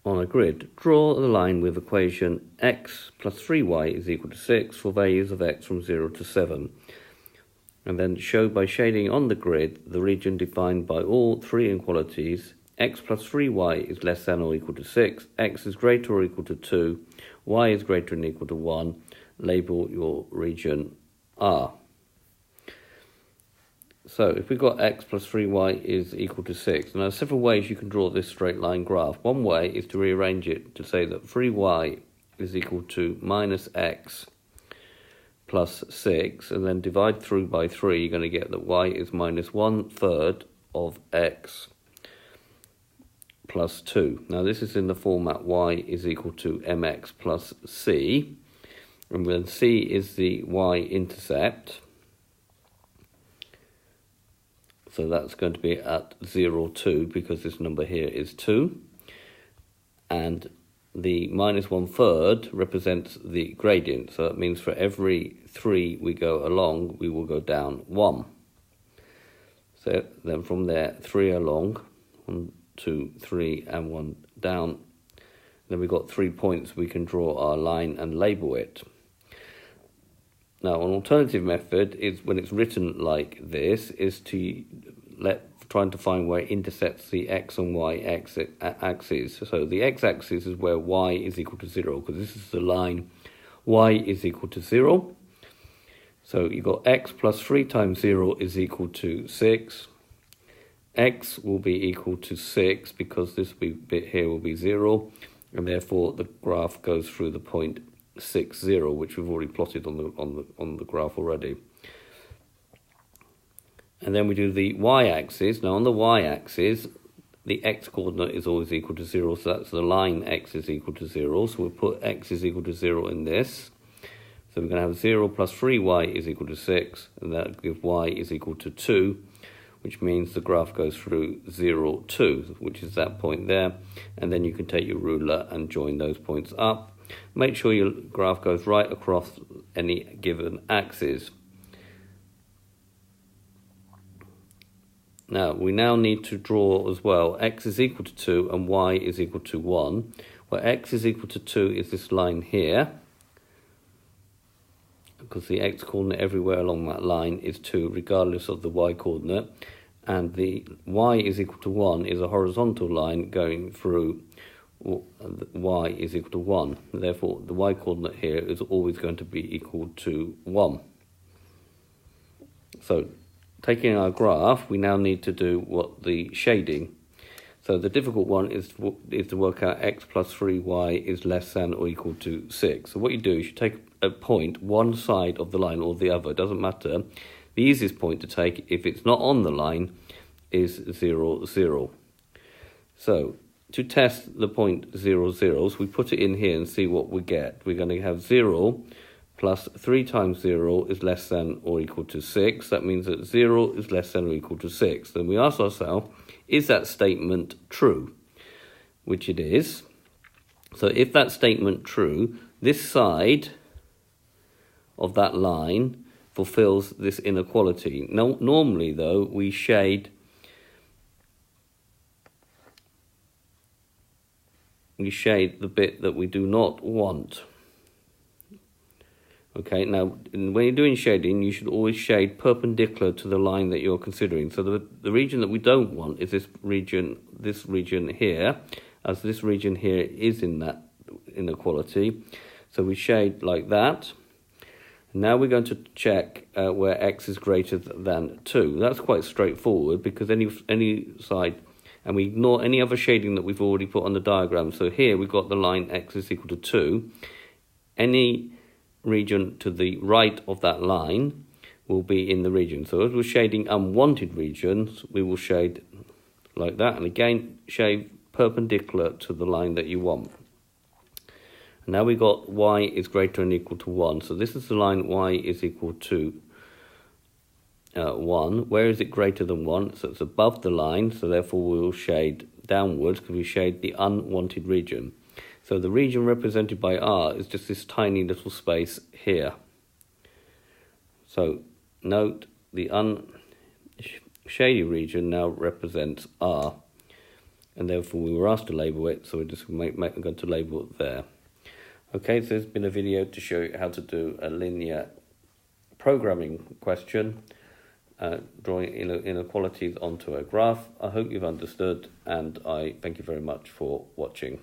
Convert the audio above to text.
on a grid. Draw the line with equation x plus 3y is equal to 6 for values of x from 0 to 7. And then show by shading on the grid the region defined by all three inequalities. X plus 3y is less than or equal to 6, x is greater or equal to 2, y is greater than or equal to 1. Label your region R. So if we've got x plus 3y is equal to 6, now there are several ways you can draw this straight line graph. One way is to rearrange it to say that 3y is equal to minus x plus 6, and then divide through by 3, you're going to get that y is minus 1/3 of x plus 2. Now this is in the format y is equal to mx plus c, and then c is the y-intercept. So that's going to be at 0, 2, because this number here is 2. And the minus 1/3 represents the gradient. So that means for every 3 we go along, we will go down 1. So then from there, 3 along, 1, 2, 3, and 1 down. Then we've got 3 points we can draw our line and label it. Now, an alternative method is when it's written like this, is to trying to find where it intersects the x and y axes. So the x-axis is where y is equal to 0, because this is the line y is equal to 0. So you've got x plus 3 times 0 is equal to 6. X will be equal to 6 because this bit here will be 0, and therefore the graph goes through the point 6, 0, which we've already plotted on the graph already. And then we do the y-axis. Now on the y-axis, the x-coordinate is always equal to 0, so that's the line x is equal to 0. So we'll put x is equal to 0 in this. So we're going to have 0 plus 3y is equal to 6, and that gives y is equal to 2, which means the graph goes through 0, 2, which is that point there. And then you can take your ruler and join those points up. Make sure your graph goes right across any given axis. Now, we now need to draw as well x is equal to 2 and y is equal to 1. Where x is equal to 2 is this line here, because the x-coordinate everywhere along that line is 2, regardless of the y-coordinate. And the y is equal to 1 is a horizontal line going through y is equal to 1. Therefore, the y-coordinate here is always going to be equal to 1. So, taking our graph, we now need to do the shading. So the difficult one is to work out x plus 3y is less than or equal to 6. So what you do is you take a point one side of the line or the other, it doesn't matter. The easiest point to take, if it's not on the line, is 0, 0. So to test the point 0, 0, so we put it in here and see what we get. We're going to have 0 plus 3 times 0 is less than or equal to 6. That means that 0 is less than or equal to 6. Then we ask ourselves, is that statement true? Which it is. So if that statement true, this side of that line fulfills this inequality. Now, normally, though, we shade the bit that we do not want. Okay, now when you're doing shading, you should always shade perpendicular to the line that you're considering. So the region that we don't want is this region here, as this region here is in that inequality. So we shade like that. Now we're going to check where x is greater than 2. That's quite straightforward, because any side, and we ignore any other shading that we've already put on the diagram. So here we've got the line x is equal to 2. Any region to the right of that line will be in the region. So as we're shading unwanted regions, we will shade like that, and again shade perpendicular to the line that you want. And now we've got y is greater than or equal to 1. So this is the line y is equal to 1. Where is it greater than 1? So it's above the line, so therefore we will shade downwards, because we shade the unwanted region. So the region represented by R is just this tiny little space here. So note the unshady region now represents R. and therefore we were asked to label it, so we're just going to label it there. Okay, so there's been a video to show you how to do a linear programming question, drawing inequalities onto a graph. I hope you've understood, and I thank you very much for watching.